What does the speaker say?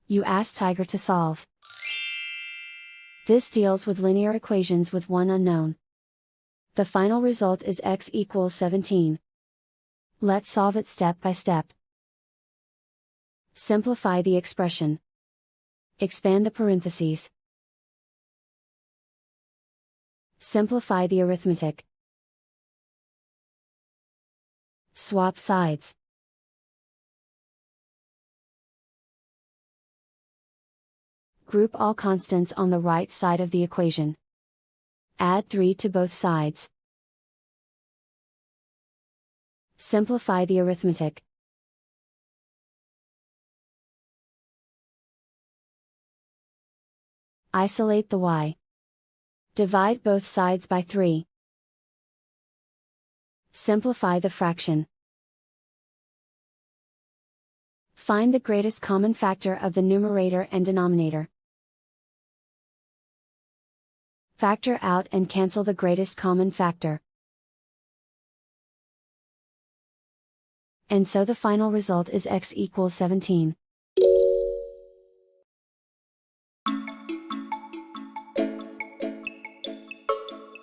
You ask Tiger to solve. This deals with linear equations with one unknown. The final result is x equals 17. Let's solve it step by step. Simplify the expression. Expand the parentheses. Simplify the arithmetic. Swap sides. Group all constants on the right side of the equation. Add 3 to both sides. Simplify the arithmetic. Isolate the y. Divide both sides by 3. Simplify the fraction. Find the greatest common factor of the numerator and denominator. Factor out and cancel the greatest common factor. And so the final result is x equals 17.